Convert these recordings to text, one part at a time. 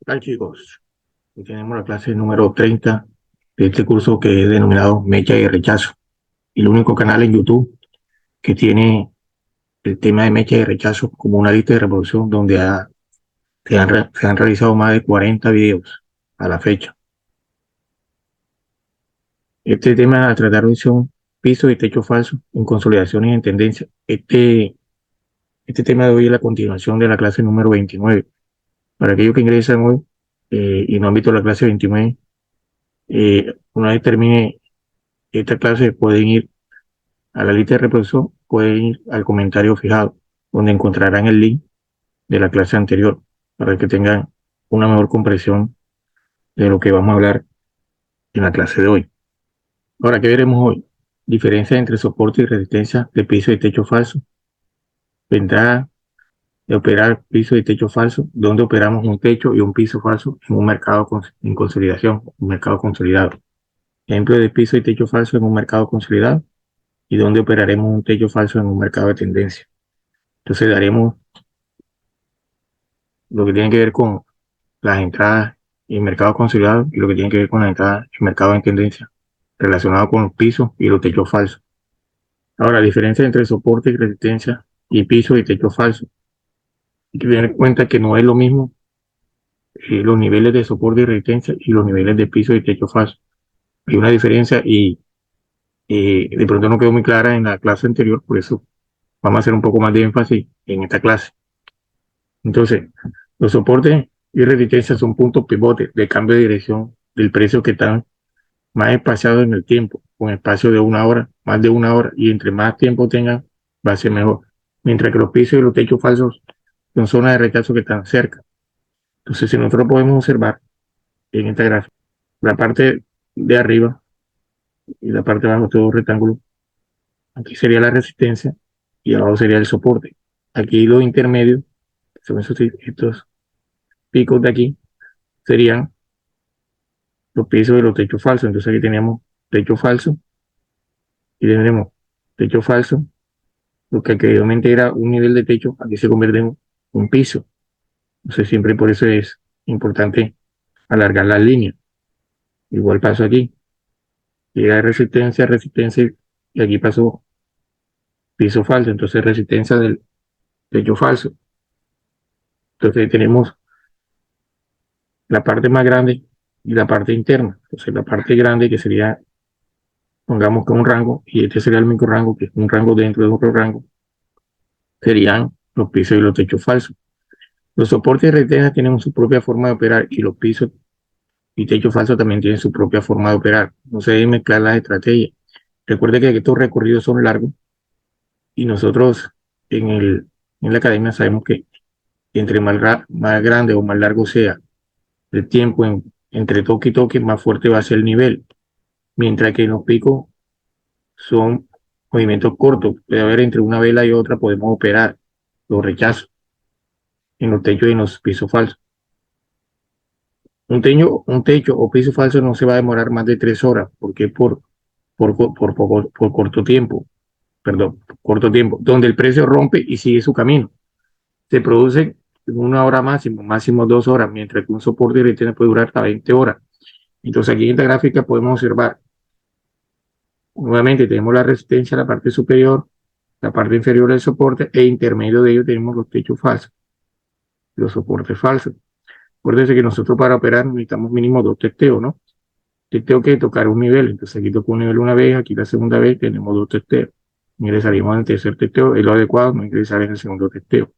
Tal chicos, hoy tenemos la clase número 30 de este curso que es denominado Mecha y Rechazo. Y el único canal en YouTube que tiene el tema de mecha y rechazo como una lista de reproducción donde se han realizado más de 40 videos a la fecha. Este tema a tratar hoy son pisos y techo falso en consolidaciones y en tendencia. Este tema de hoy es la continuación de la clase número 29. Para aquellos que ingresan hoy y no han visto la clase 29, una vez termine esta clase pueden ir a la lista de reproducción, pueden ir al comentario fijado, donde encontrarán el link de la clase anterior para que tengan una mejor comprensión de lo que vamos a hablar en la clase de hoy. Ahora, ¿qué veremos hoy? Diferencia entre soporte y resistencia de piso y techo falso. Ventaja de operar piso y techo falso, donde operamos un techo y un piso falso en un mercado en consolidación, un mercado consolidado. Ejemplo de piso y techo falso en un mercado consolidado y donde operaremos un techo falso en un mercado de tendencia. Entonces daremos lo que tiene que ver con las entradas en mercado consolidado y lo que tiene que ver con las entradas en mercado en tendencia, relacionado con los pisos y los techos falsos. Ahora, la diferencia entre soporte y resistencia y piso y techo falso. Hay que tener en cuenta que no es lo mismo los niveles de soporte y resistencia y los niveles de piso y techo falso. Hay una diferencia y de pronto no quedó muy clara en la clase anterior, por eso vamos a hacer un poco más de énfasis en esta clase. Entonces, los soportes y resistencia son puntos pivotes de cambio de dirección del precio que están más espaciados en el tiempo, con espacio de una hora, más de una hora, y entre más tiempo tengan, va a ser mejor. Mientras que los pisos y los techos falsos son zonas de rechazo que están cerca. Entonces, si nosotros podemos observar en esta gráfica, la parte de arriba y la parte de abajo, todo rectángulo, aquí sería la resistencia y abajo sería el soporte. Aquí los intermedios, son estos picos de aquí, serían los pisos y los techos falsos. Entonces aquí tenemos techo falso y tendremos techo falso, lo que anteriormente era un nivel de techo, aquí se convierte en un piso. Entonces siempre por eso es importante alargar la línea. Igual paso aquí, llega resistencia, resistencia, y aquí pasó piso falso, entonces resistencia del techo falso. Entonces tenemos la parte más grande y la parte interna. Entonces la parte grande que sería, pongamos que un rango, y este sería el micro rango, que es un rango dentro de otro rango, serían los pisos y los techos falsos. Los soportes y resistencias tienen su propia forma de operar y los pisos y techos falsos también tienen su propia forma de operar. No se deben mezclar las estrategias. Recuerde que estos recorridos son largos y nosotros en, en la academia sabemos que entre más grande o más largo sea el tiempo entre toque y toque, más fuerte va a ser el nivel. Mientras que en los picos son movimientos cortos. Puede haber entre una vela y otra, podemos operar los rechazos en los techos y en los pisos falsos. Un techo o piso falso no se va a demorar más de 3 horas, porque por corto tiempo, perdón, corto tiempo, donde el precio rompe y sigue su camino. Se produce en una hora máximo, máximo 2 horas, mientras que un soporte de resistencia puede durar hasta 20 horas. Entonces aquí en esta gráfica podemos observar, nuevamente tenemos la resistencia en la parte superior, la parte inferior del soporte e intermedio de ellos tenemos los techos falsos, los soportes falsos. Acuérdense que nosotros para operar necesitamos mínimo 2 testeos, ¿no? Tengo que tocar un nivel, entonces aquí toco un nivel una vez, aquí la segunda vez tenemos 2 testeos. Ingresaríamos en el tercer testeo, es lo adecuado, no ingresar en el segundo testeo.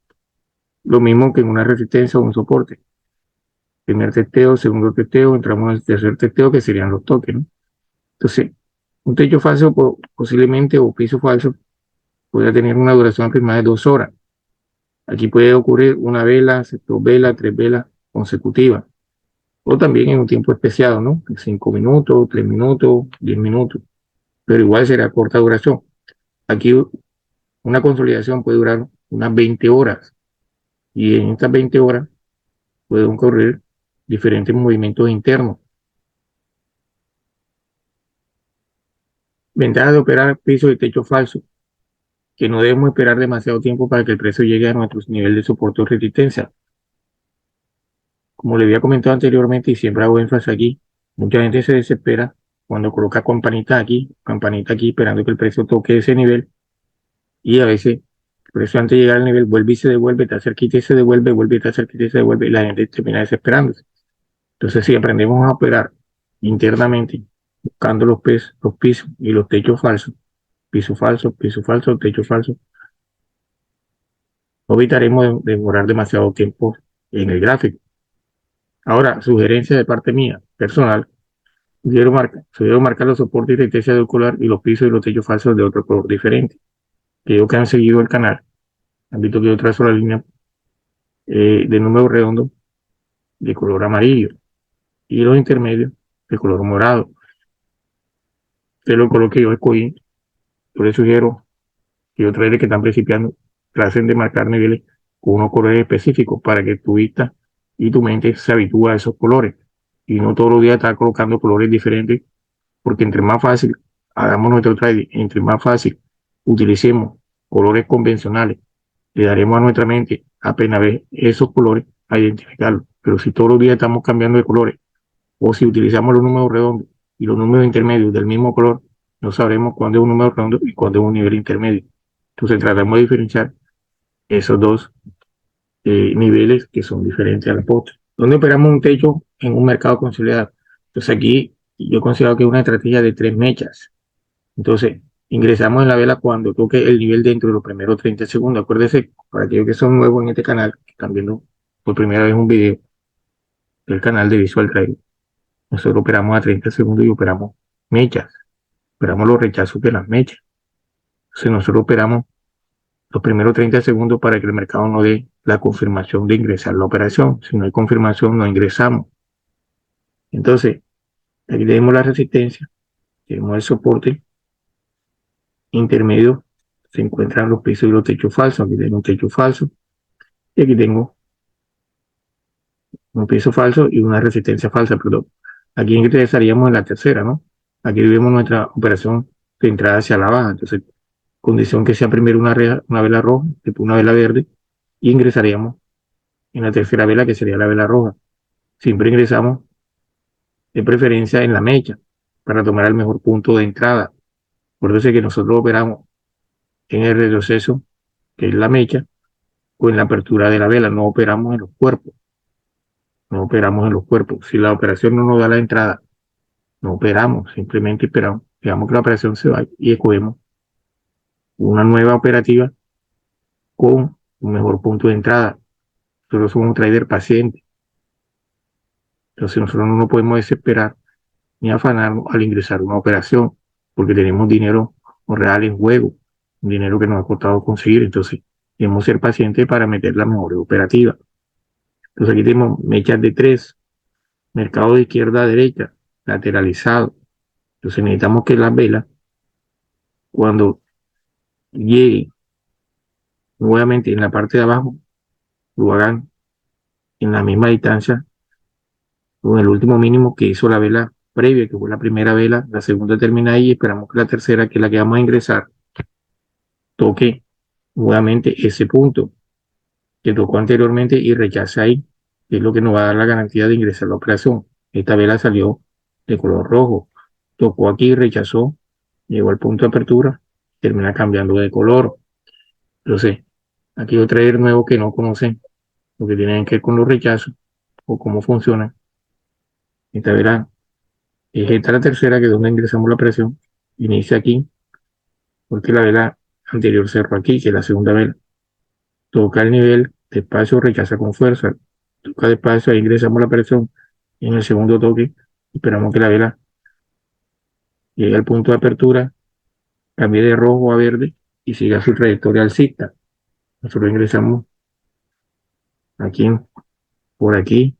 Lo mismo que en una resistencia o un soporte. Primer testeo, segundo testeo, entramos en el tercer testeo que serían los toques, ¿no? Entonces, un techo falso posiblemente o piso falso puede tener una duración aproximada de 2 horas. Aquí puede ocurrir una vela, 2 velas, 3 velas consecutivas. O también en un tiempo especiado, ¿no? 5 minutos, 3 minutos, 10 minutos. Pero igual será corta duración. Aquí una consolidación puede durar unas 20 horas y en estas 20 horas pueden ocurrir diferentes movimientos internos. Ventaja de operar piso y techo falso, que no debemos esperar demasiado tiempo para que el precio llegue a nuestro nivel de soporte o resistencia. como le había comentado anteriormente y siempre hago énfasis aquí, mucha gente se desespera cuando coloca campanita aquí, esperando que el precio toque ese nivel y a veces el precio antes de llegar al nivel vuelve y se devuelve, está cerquita y se devuelve, vuelve y está cerquita y se devuelve y la gente termina desesperándose. Entonces, si aprendemos a operar internamente, buscando los pisos y los techos falsos, piso falso, techo falso, no evitaremos demorar demasiado tiempo en el gráfico. Ahora, sugerencia de parte mía, personal, sugiero marcar los soportes y resistencia del color y los pisos y los techos falsos de otro color diferente. Aquellos que han seguido el canal han visto que yo trazo la línea de número redondo de color amarillo y los intermedios de color morado. Este es el color que yo escogí. Yo les sugiero que otros traders que están principiando traten de marcar niveles con unos colores específicos para que tu vista y tu mente se habitúe a esos colores y no todos los días estar colocando colores diferentes, porque entre más fácil hagamos nuestro trading, entre más fácil utilicemos colores convencionales, le daremos a nuestra mente apenas ver esos colores a identificarlos. Pero si todos los días estamos cambiando de colores o si utilizamos los números redondos y los números intermedios del mismo color, no sabremos cuándo es un número redondo y cuándo es un nivel intermedio. Entonces tratamos de diferenciar esos dos niveles que son diferentes a la postre. ¿Dónde operamos un techo en un mercado consolidado? Entonces aquí yo considero que es una estrategia de 3 mechas. Entonces ingresamos en la vela cuando toque el nivel dentro de los primeros 30 segundos. Acuérdense, para aquellos que son nuevos en este canal, que están viendo por primera vez un video del canal de Visual Trading, nosotros operamos a 30 segundos y operamos mechas. Operamos los rechazos de las mechas. Entonces nosotros operamos los primeros 30 segundos para que el mercado no dé la confirmación de ingresar la operación. Si no hay confirmación, no ingresamos. Entonces, aquí tenemos la resistencia, tenemos el soporte intermedio, se encuentran los pisos y los techos falsos. Aquí tengo un techo falso y aquí tengo un piso falso y una resistencia falsa, perdón. Aquí ingresaríamos en la tercera, ¿no? Aquí vemos nuestra operación de entrada hacia la baja. Entonces, condición que sea primero una vela roja, después una vela verde, y ingresaríamos en la tercera vela, que sería la vela roja. Siempre ingresamos de preferencia en la mecha para tomar el mejor punto de entrada. Por eso es que nosotros operamos en el retroceso, que es la mecha, o en la apertura de la vela. No operamos en los cuerpos. No operamos en los cuerpos. Si la operación no nos da la entrada, no operamos. Simplemente esperamos. Digamos que la operación se va y escogemos una nueva operativa con un mejor punto de entrada. Nosotros somos un trader paciente. Entonces nosotros no nos podemos desesperar ni afanarnos al ingresar una operación, porque tenemos dinero real en juego, un dinero que nos ha costado conseguir. Entonces debemos ser pacientes para meter la mejor operativa. Entonces aquí tenemos mechas de 3, mercado de izquierda a derecha, lateralizado. Entonces necesitamos que las velas, cuando lleguen nuevamente en la parte de abajo, lo hagan en la misma distancia con el último mínimo que hizo la vela previa, que fue la primera vela. La segunda termina ahí y esperamos que la tercera, que es la que vamos a ingresar, toque nuevamente ese punto que tocó anteriormente y rechace ahí, que es lo que nos va a dar la garantía de ingresar a la operación. Esta vela salió de color rojo, tocó aquí y rechazó, llegó al punto de apertura, termina cambiando de color. Entonces, aquí hay trader nuevo que no conocen lo que tienen que ver con los rechazos o cómo funciona. Esta vela es esta la tercera, que es donde ingresamos la operación, inicia aquí, porque la vela anterior cerró aquí, que es la segunda vela. Toca el nivel, despacio, rechaza con fuerza, toca despacio, ahí ingresamos la presión. En el segundo toque, esperamos que la vela llegue al punto de apertura, cambie de rojo a verde y siga su trayectoria alcista. Nosotros ingresamos aquí, por aquí,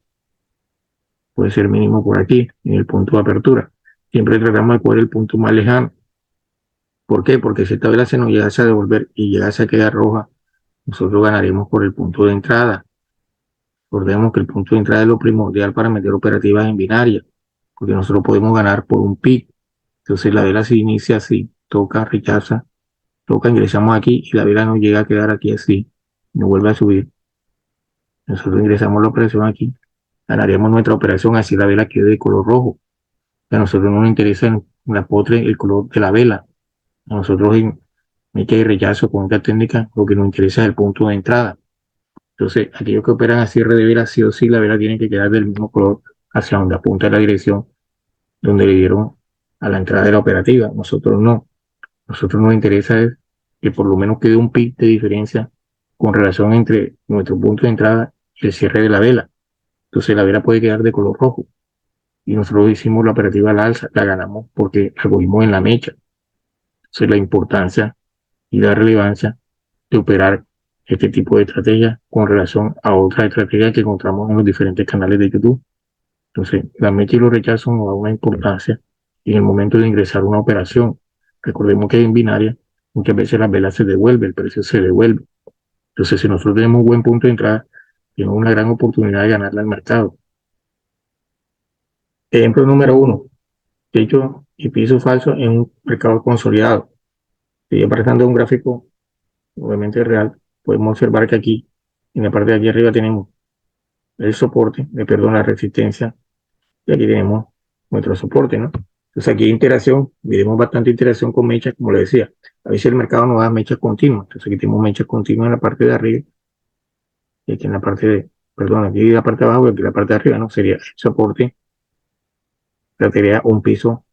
puede ser mínimo por aquí, en el punto de apertura. Siempre tratamos de coger el punto más lejano. ¿Por qué? Porque si esta vela se nos llegase a devolver y llegase a quedar roja, nosotros ganaremos por el punto de entrada. Recordemos que el punto de entrada es lo primordial para meter operativas en binaria, porque nosotros podemos ganar por un pic. Entonces la vela se inicia así, toca, rechaza, toca, ingresamos aquí y la vela no llega a quedar aquí así, no vuelve a subir. Nosotros ingresamos la operación aquí, ganaríamos nuestra operación así la vela quede de color rojo. A nosotros no nos interesa en la potre el color de la vela. A nosotros en mecha y rechazo con esta técnica lo que nos interesa es el punto de entrada. Entonces, aquellos que operan a cierre de vela, sí o sí, la vela tiene que quedar del mismo color hacia donde apunta la dirección donde le dieron a la entrada de la operativa. Nosotros no. Nosotros nos interesa es que por lo menos quede un pip de diferencia con relación entre nuestro punto de entrada y el cierre de la vela. Entonces la vela puede quedar de color rojo. Y nosotros hicimos la operativa a la alza, la ganamos porque la cogimos en la mecha. Entonces la importancia y la relevancia de operar este tipo de estrategias con relación a otras estrategias que encontramos en los diferentes canales de YouTube. Entonces, la mecha y los rechazos nos da una importancia y en el momento de ingresar una operación. Recordemos que en binaria muchas veces las velas se devuelve, el precio se devuelve. Entonces, si nosotros tenemos un buen punto de entrada, tenemos una gran oportunidad de ganarle al mercado. Ejemplo número uno, techo y piso falso en un mercado consolidado. Si apartando un gráfico obviamente real, podemos observar que aquí, en la parte de aquí arriba tenemos el soporte, perdón, la resistencia, y aquí tenemos nuestro soporte, ¿no? Entonces aquí hay interacción, miremos bastante interacción con mechas, como le decía. A veces el mercado nos da mechas continuas, entonces aquí tenemos mechas continuas en la parte de arriba, y aquí en la parte de, perdón, aquí en la parte de abajo, y aquí en la parte de arriba, ¿no? Sería el soporte, sería un piso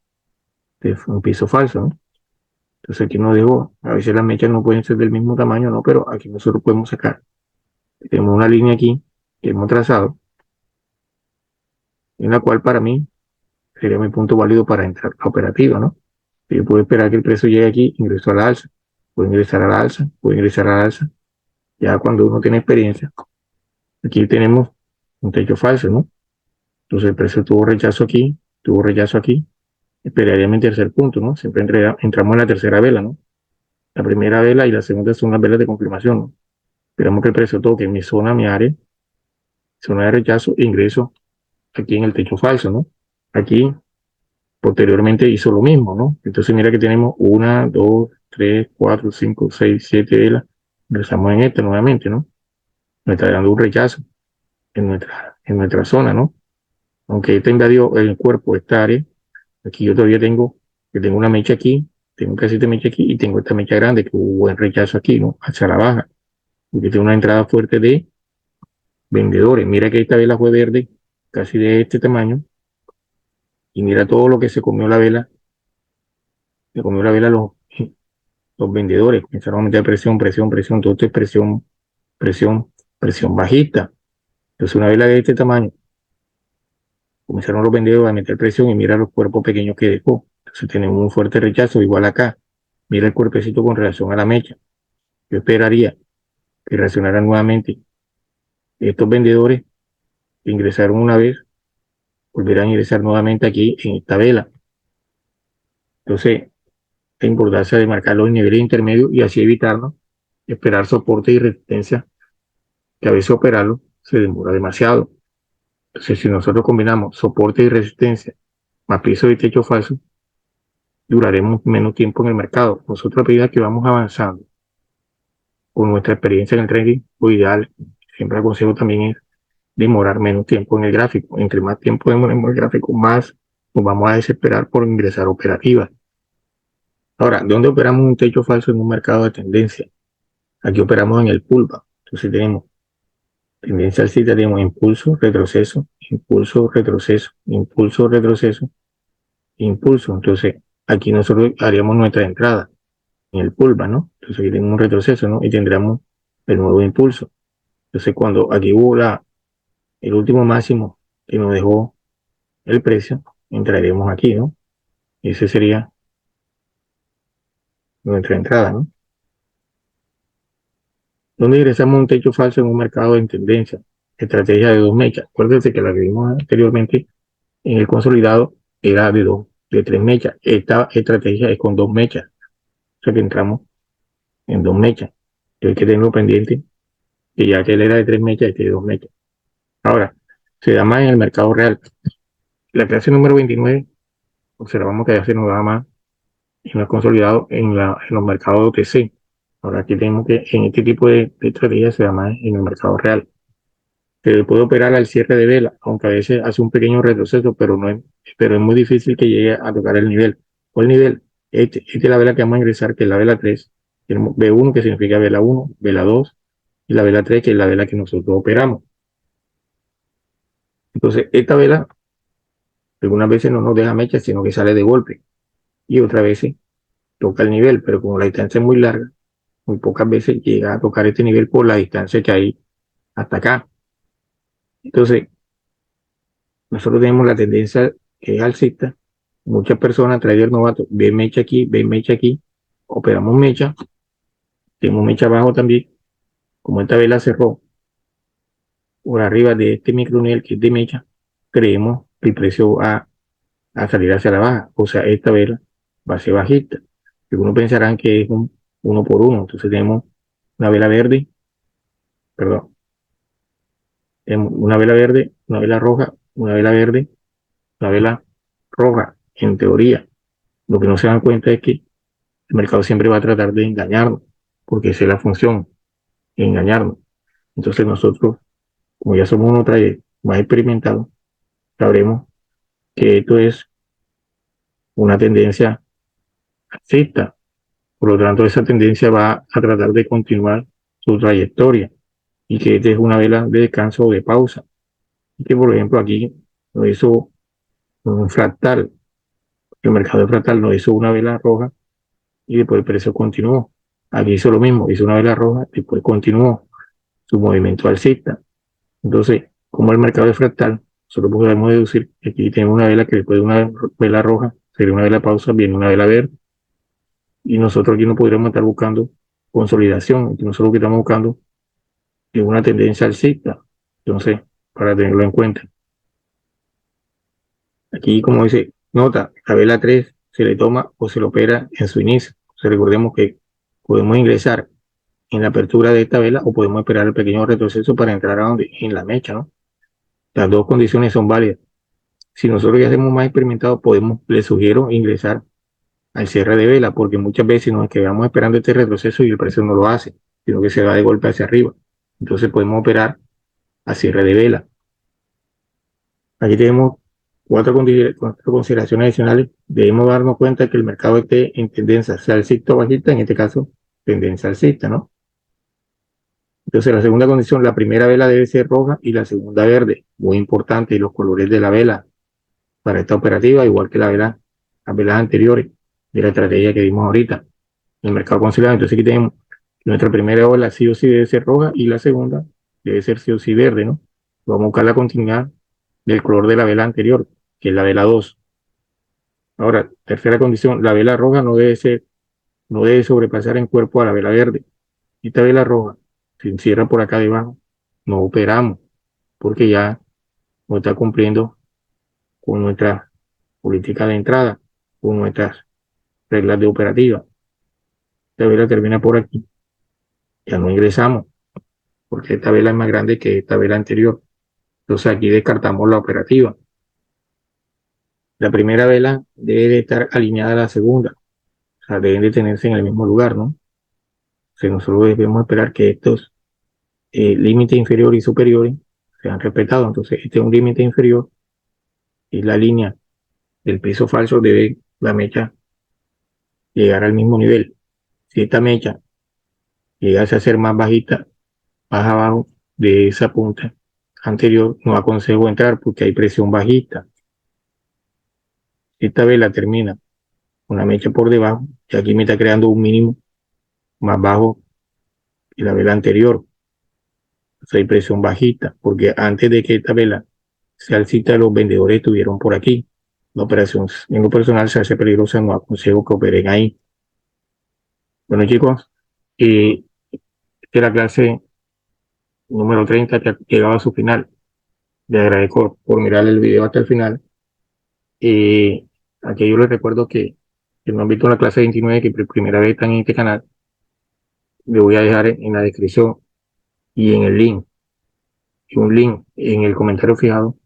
falso, ¿no? Entonces aquí nos dejó, a veces las mechas no pueden ser del mismo tamaño, ¿no? Pero aquí nosotros podemos sacar. Tenemos una línea aquí que hemos trazado, en la cual para mí sería mi punto válido para entrar a operativa, ¿no? Yo puedo esperar que el precio llegue aquí, ingreso a la alza, puedo ingresar a la alza, puedo ingresar a la alza. Ya cuando uno tiene experiencia, aquí tenemos un techo falso, ¿no? Entonces el precio tuvo rechazo aquí, tuvo rechazo aquí, esperaría mi tercer punto, ¿no? Siempre entramos en la tercera vela, ¿no? La primera vela y la segunda son las velas de confirmación, ¿no? Esperamos que el precio toque mi zona, mi área, zona de rechazo, e ingreso aquí en el techo falso, ¿no? Aquí posteriormente hizo lo mismo, ¿no? Entonces mira que tenemos una, dos, tres, cuatro, cinco, seis, siete velas. Ingresamos en esta nuevamente, ¿no? Me está dando un rechazo en nuestra zona, ¿no? Aunque esta invadió el cuerpo, esta área, aquí yo todavía tengo una mecha aquí, tengo casi esta mecha aquí y tengo esta mecha grande que hubo buen rechazo aquí, ¿no? Hacia la baja. Porque tengo una entrada fuerte de vendedores. Mira que esta vela fue verde, casi de este tamaño, y mira todo lo que se comió la vela, se comió la vela los vendedores, comenzaron a meter presión, presión, presión, todo esto es presión, presión, presión bajista. Entonces una vela de este tamaño, comenzaron los vendedores a meter presión y mira los cuerpos pequeños que dejó. Entonces tenemos un fuerte rechazo, igual acá. Mira el cuerpecito con relación a la mecha. Yo esperaría que reaccionaran nuevamente. Estos vendedores que ingresaron una vez, volverán a ingresar nuevamente aquí en esta vela. Entonces, la importancia de marcar los niveles intermedios y así evitarnos esperar soporte y resistencia, que a veces operarlo se demora demasiado. Entonces, si nosotros combinamos soporte y resistencia más piso de techo falso, duraremos menos tiempo en el mercado. Nosotros a medida que vamos avanzando con nuestra experiencia en el trading, lo ideal, siempre aconsejo también es demorar menos tiempo en el gráfico. Entre más tiempo demoremos en el gráfico, más nos vamos a desesperar por ingresar operativas. Ahora, ¿dónde operamos un techo falso en un mercado de tendencia? Aquí operamos en el pullback. Entonces tenemos tendencia alcista, tenemos impulso, retroceso, impulso, retroceso, impulso, retroceso, impulso. Entonces, aquí nosotros haríamos nuestra entrada en el pullback, ¿no? Entonces aquí tenemos un retroceso, ¿no? Y tendríamos el nuevo impulso. Entonces, cuando aquí hubo el último máximo que nos dejó el precio, entraremos aquí, ¿no? Y ese sería nuestra entrada, ¿no? ¿Dónde ingresamos un techo falso en un mercado en tendencia? Estrategia de dos mechas. Acuérdense que la que vimos anteriormente en el consolidado era de tres mechas. Esta estrategia es con dos mechas. O sea que entramos en dos mechas. Hay que tenerlo pendiente, que ya que él era de tres mechas, este de dos mechas. Ahora, se da más en el mercado real. La clase número 29, observamos que ya se nos da más en el consolidado en los mercados de OTC. Ahora aquí tenemos que en este tipo de estrategias se da más en el mercado real. Se le puede operar al cierre de vela, aunque a veces hace un pequeño retroceso, pero es muy difícil que llegue a tocar el nivel. ¿Cuál nivel? Esta es la vela que vamos a ingresar, que es la vela 3. Tenemos B1, que significa vela 1, vela 2, y la vela 3, que es la vela que nosotros operamos. Entonces, esta vela algunas veces no nos deja mecha, sino que sale de golpe. Y otras veces toca el nivel, pero como la distancia es muy larga, muy pocas veces llega a tocar este nivel por la distancia que hay hasta acá. Entonces, nosotros tenemos la tendencia que es alcista. Muchas personas, trader novatos, ven mecha aquí, operamos mecha, tenemos mecha abajo también. Como esta vela cerró por arriba de este micronivel que es de mecha, creemos que el precio va a salir hacia la baja. O sea, esta vela va a ser bajista. Algunos pensarán que es un uno por uno. Entonces tenemos una vela verde, perdón, una vela verde, una vela roja, una vela verde, una vela roja, en teoría. Lo que no se dan cuenta es que el mercado siempre va a tratar de engañarnos, porque esa es la función, engañarnos. Entonces nosotros, como ya somos unos traders más experimentados, sabremos que esto es una tendencia alcista. Por lo tanto, esa tendencia va a tratar de continuar su trayectoria y que esta es una vela de descanso o de pausa. Y que, por ejemplo, aquí nos hizo un fractal. El mercado de fractal nos hizo una vela roja y después el precio continuó. Aquí hizo lo mismo, hizo una vela roja, después continuó su movimiento alcista. Entonces, como el mercado es fractal, nosotros podemos deducir que aquí tenemos una vela que después de una vela roja, sería una vela pausa, viene una vela verde, y nosotros aquí no podríamos estar buscando consolidación, aquí nosotros lo que estamos buscando es una tendencia alcista. Entonces, para tenerlo en cuenta. Aquí, como dice, nota, la vela 3 se le toma o se le opera en su inicio. Entonces, recordemos que podemos ingresar en la apertura de esta vela o podemos esperar el pequeño retroceso para entrar a donde, en la mecha, ¿no? Las dos condiciones son válidas. Si nosotros ya hacemos más experimentados, les sugiero ingresar al cierre de vela, porque muchas veces nos quedamos esperando este retroceso y el precio no lo hace, sino que se va de golpe hacia arriba. Entonces podemos operar a cierre de vela. Aquí tenemos cuatro consideraciones adicionales. Debemos darnos cuenta que el mercado esté en tendencia sea alcista o bajista, en este caso, tendencia alcista, ¿no? Entonces, la segunda condición, la primera vela debe ser roja y la segunda verde. Muy importante, y los colores de la vela para esta operativa, igual que las velas anteriores de la estrategia que vimos ahorita en el mercado conciliado. Entonces, aquí tenemos nuestra primera vela sí o sí debe ser roja y la segunda debe ser sí o sí verde, ¿no? Vamos a buscar la continuidad del color de la vela anterior, que es la vela 2. Ahora, tercera condición, la vela roja no debe sobrepasar en cuerpo a la vela verde. Esta vela roja se encierra por acá debajo, no operamos, porque ya no está cumpliendo con nuestra política de entrada, con nuestras reglas de operativa. Esta vela termina por aquí, ya no ingresamos, porque esta vela es más grande que esta vela anterior. Entonces aquí descartamos la operativa. La primera vela debe de estar alineada a la segunda, o sea, deben de tenerse en el mismo lugar, ¿no? O sea, nosotros debemos esperar que estos límites inferiores y superiores sean respetados. Entonces, este es un límite inferior y la línea del piso falso debe la mecha llegar al mismo nivel. Si esta mecha llegase a ser más bajita, más abajo de esa punta anterior, no aconsejo entrar porque hay presión bajista. Esta vela termina una mecha por debajo y aquí me está creando un mínimo más bajo que la vela anterior. Entonces hay presión bajista porque antes de que esta vela se alcista, los vendedores estuvieron por aquí. La operación en lo personal se hace peligrosa, no aconsejo que operen ahí. Bueno, chicos, esta es la clase número 30 que ha llegado a su final. Les agradezco por mirar el video hasta el final. Aquí yo les recuerdo que no han visto la clase 29, que por primera vez están en este canal, le voy a dejar en la descripción y en el link, y un link en el comentario fijado,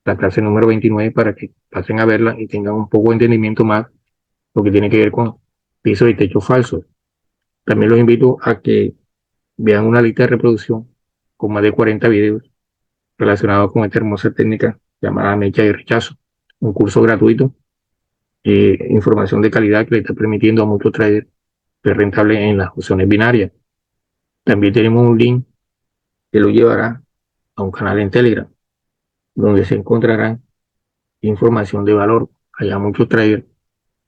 la clase número 29 para que pasen a verla y tengan un poco de entendimiento más lo que tiene que ver con pisos y techos falsos. También los invito a que vean una lista de reproducción con más de 40 videos relacionado con esta hermosa técnica llamada mecha y rechazo. Un curso gratuito, información de calidad que le está permitiendo a muchos traders ser rentable en las opciones binarias. También tenemos un link que lo llevará a un canal en Telegram, donde se encontrarán información de valor. Hay muchos traders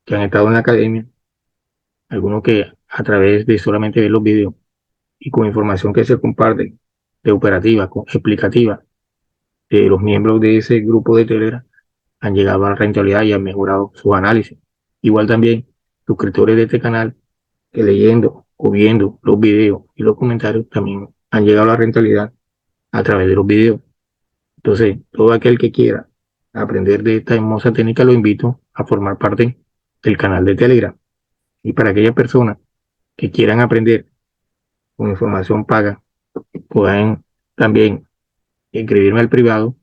que han estado en la academia, algunos que a través de solamente ver los videos y con información que se comparte de operativa, explicativa, de los miembros de ese grupo de Telegram han llegado a la rentabilidad y han mejorado su análisis. Igual también suscriptores de este canal que leyendo o viendo los videos y los comentarios también han llegado a la rentabilidad a través de los videos. Entonces, todo aquel que quiera aprender de esta hermosa técnica lo invito a formar parte del canal de Telegram. Y para aquellas personas que quieran aprender con información paga, puedan también escribirme al privado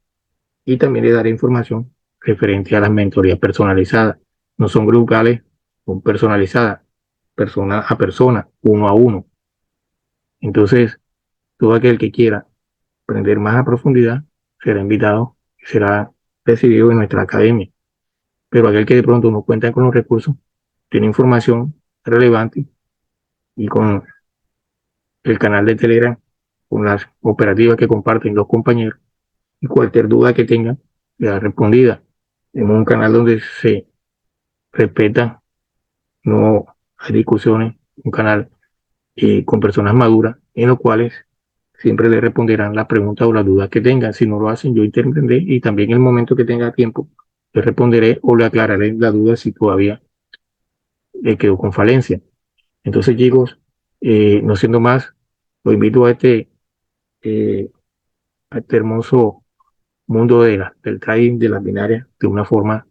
y también le daré información referente a las mentorías personalizadas. No son grupales, son personalizadas, persona a persona, uno a uno. Entonces, todo aquel que quiera aprender más a profundidad será invitado y será recibido en nuestra academia. Pero aquel que de pronto no cuenta con los recursos, tiene información relevante y con el canal de Telegram, con las operativas que comparten los compañeros y cualquier duda que tengan, será respondida. Tenemos un canal donde se respeta, no hay discusiones, un canal con personas maduras en los cuales siempre le responderán las preguntas o las dudas que tengan. Si no lo hacen, yo intervendré y también en el momento que tenga tiempo, le responderé o le aclararé la duda si todavía quedó con falencia. Entonces, chicos, no siendo más, lo invito eh, a este hermoso mundo del trading de las binarias de una forma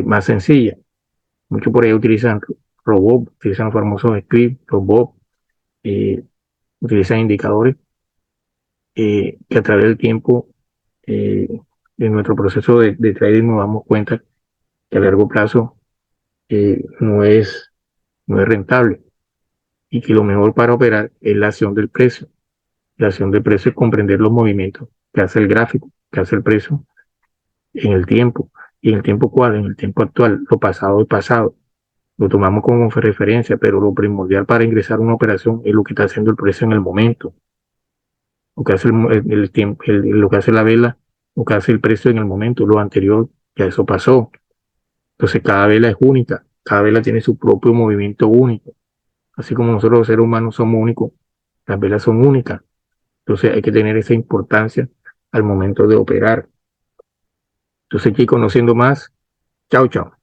más sencilla. Muchos por ahí utilizan robots, utilizan los famosos scripts, robots, eh, utilizan indicadores que a través del tiempo, eh, en nuestro proceso de trading nos damos cuenta que a largo plazo no es rentable y que lo mejor para operar es la acción del precio. La acción del precio es comprender los movimientos que hace el gráfico, que hace el precio en el tiempo. ¿Y en el tiempo cuál? En el tiempo actual. Lo pasado es pasado. Lo tomamos como referencia, pero lo primordial para ingresar a una operación es lo que está haciendo el precio en el momento. Lo que hace lo que hace la vela, lo que hace el precio en el momento. Lo anterior, ya eso pasó. Entonces cada vela es única. Cada vela tiene su propio movimiento único. Así como nosotros los seres humanos somos únicos, las velas son únicas. Entonces hay que tener esa importancia al momento de operar. Entonces, aquí conociendo más, chao, chao.